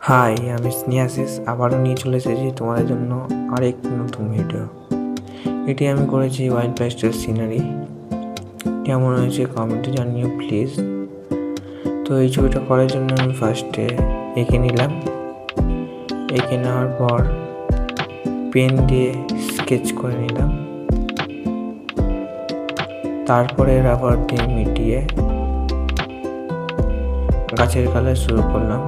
High, আমি স্নেহাশিস আবারও নিয়ে চলে এসেছি তোমাদের জন্য আরেক নতুন ভিডিও। এটি আমি করেছি ওয়াইল্ড প্যাস্টেল সিনারি। কেমন হয়েছে কমেন্টে জানিও প্লিজ। তো এই ছবিটা করার জন্য আমি ফার্স্টে এঁকে নিলাম। এঁকে নেওয়ার পর পেন দিয়ে স্কেচ করে নিলাম, তারপরে রাবার দিয়ে মিটিয়ে গাছের কালার শুরু করলাম,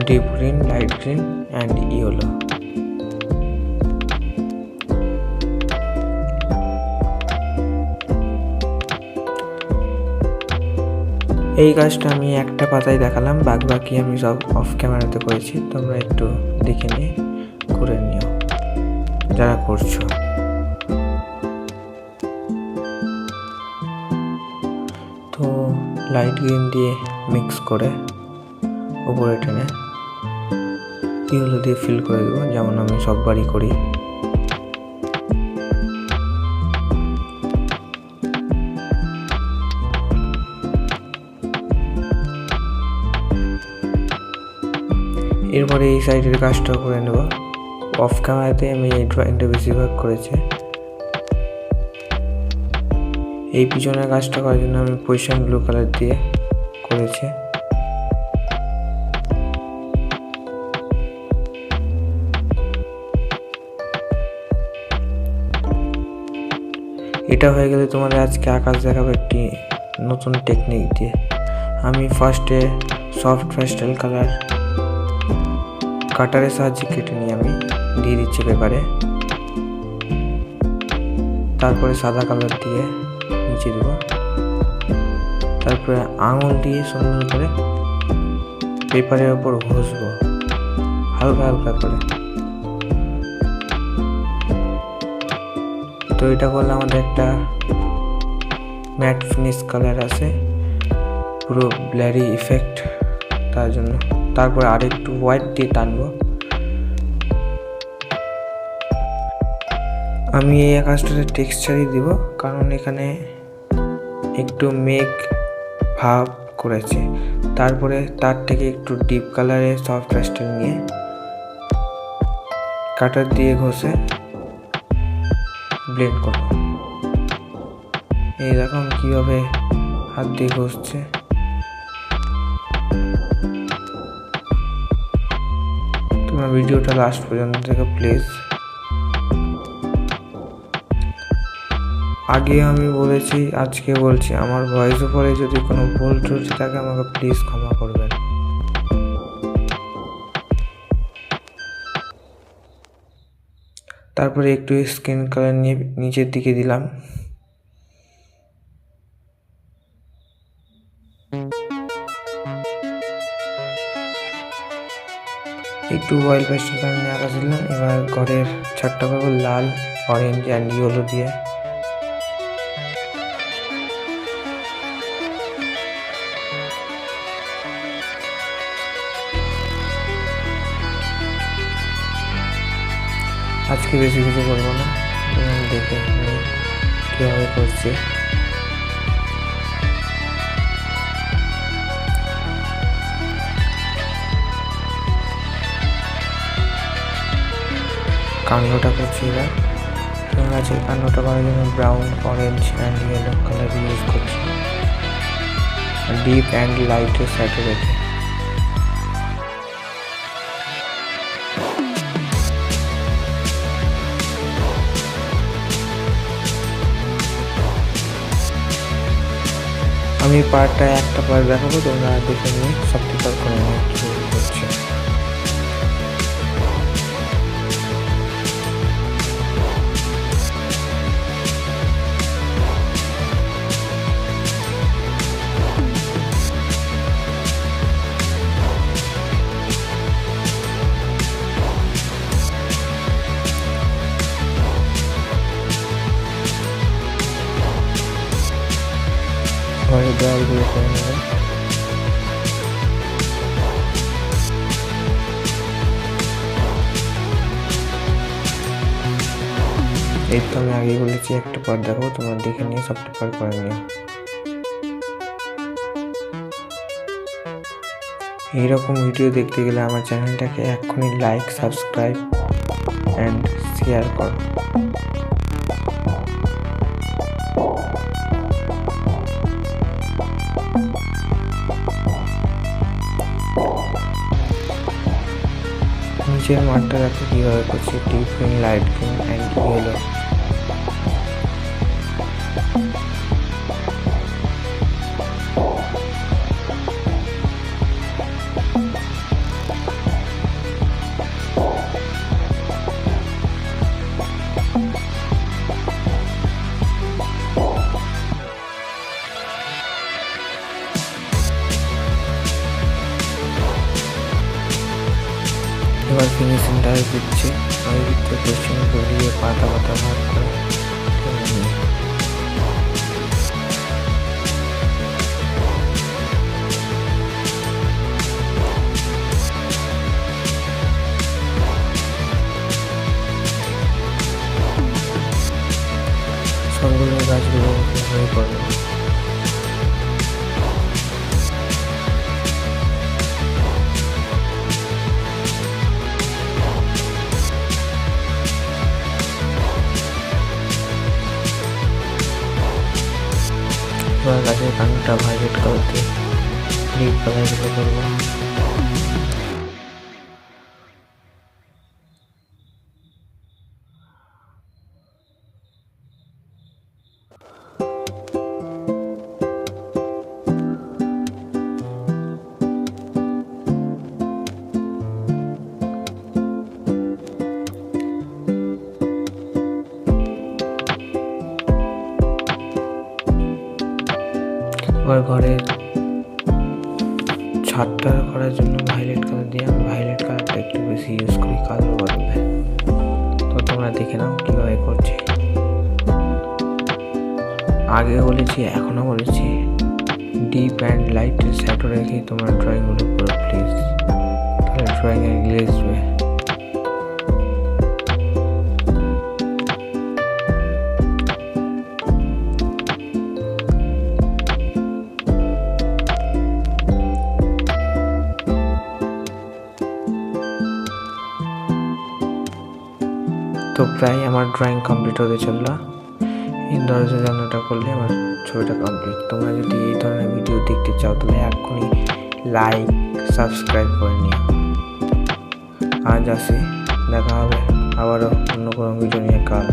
deep green, light green and yellow. এই কাজটা আমি একটা পাতায় দেখালাম, বাকি আমি সব অফ ক্যামেরাতে করেছি। তোমরা একটু দেখে নিয়ে করে নিও যারা করছো। তো লাইট গ্রিন দিয়ে মিক্স করে উপরে টেনে ইয়েলো দিয়ে ফিল করে দেবো, যেমন আমি সববারই করি। এরপরে এই সাইডের কাজটা করে নেব। অফ ক্যামেরাতে আমি এই ড্রয়িংটা বেশিরভাগ করেছি। এই পিছনের কাজটা করার জন্য আমি পজিশন ব্লু কালার দিয়ে করেছি। এটা হয়ে গেলে তোমাদের আজকে আকাশ দেখাবো একটি নতুন টেকনিক দিয়ে। আমি ফার্স্টে সফট প্যাস্টেল কালার কাটারের সাহায্যে কেটে নিয়ে আমি দিয়ে দিচ্ছি পেপারে, তারপরে সাদা কালার দিয়ে নিচে দেবো, তারপরে আঙুল দিয়ে সুন্দর করে পেপারের ওপর ঘষবো হালকা হালকা করে। তো এটা করলে আমাদের একটা ম্যাট ফিনিশ কালার আসে, পুরো ব্লারি ইফেক্ট তার জন্য। তারপরে আরেকটু হোয়াইট দিয়ে টানবো। আমি এই আকাশটাতে টেক্সচারই দিব, কারণ এখানে একটু মেঘ ভাব করেছে। তারপরে তার থেকে একটু ডিপ কালারে সফট প্যাস্টেল নিয়ে কাটার দিয়ে ঘষে ব্লেন্ড করব। এইরকম কিভাবে হাত দিয়ে ঘষছে। তোমরা ভিডিওটা লাস্ট পর্যন্ত দেখো প্লিজ। আগে আমি বলেছি, আজকে বলছি, আমার ভয়েস ওভারে যদি কোনো ভুল ত্রুটি থাকে আমাকে প্লিজ ক্ষমা করবেন। তারপরে একটু স্কিন কালার নিয়ে নিচের দিকে দিলাম। একটু অয়েল পেস্টেল কালার নিয়ে আঁকা দিলাম। এবার ঘরের ছাদটা করবো লাল, অরেঞ্জ অ্যান্ড ইয়েলো দিয়ে। আজকে বেশি কিছু করবো না, দেখে আমি কীভাবে করছি। কান্ডটা করছি এবার। গাছের কান্ডটা করার জন্য brown, orange and yellow colour use করছি, ডিপ অ্যান্ড লাইটের সাথে রেখে। আমি পার্টটা একটা পার্ট দেখাবো, তোমরা দেখে নিয়ে সবটি পার্ট করে নিয়ে কী করছে। ঘরের দেওয়ালগুলো করে নেবে। এই তো আমি আগেই বলেছি একটা পার্ট দেখাবো, তোমরা দেখে নিয়ে সবটা পার্ট করে নিও। এইরকম ভিডিও দেখতে গেলে আমার চ্যানেলটাকে এক্ষুনি লাইক, সাবস্ক্রাইব অ্যান্ড শেয়ার করো। নিচের মাঠটা দেখো কীভাবে করছি, deep green, light green and yellow. এবার ফিনিশিংটা দিচ্ছি, আমি দিতে কোশ্চেন গড়িয়ে পাতা পাতা ভাগ করে নিই। সবগুলো গাছগুলো হয়ে পড়বে। এবার গাছের কাণ্ডটা ভায়োলেট কালার দিয়ে ডিপ কালার করবো। এবার ঘরের ছাদটা করার জন্য ভায়োলেট কালার দিয়ে, আমি ভায়োলেট কালারটা একটু বেশি ইউজ করি কালার বদলে। তো তোমরা দেখে নাও কীভাবে করছি। আগে বলেছি, এখনও বলেছি, ডিপ অ্যান্ড লাইটের শ্যাডো রেখে তোমরা ড্রয়িংগুলো করো প্লিজ, তাহলে ড্রয়িংয়ে গ্লেজ হবে। তো প্রায় আমার ড্রয়িং কমপ্লিট হতে চললো। এই দরজা জানালাটা করলে আমার ছবিটা কমপ্লিট। তোমরা যদি এই ধরনের ভিডিও দেখতে চাও তাহলে এক্ষুনি লাইক, সাবস্ক্রাইব করে নিও। আজ আসি, দেখা হবে আবারও অন্য কোনো ভিডিও নিয়ে কাল।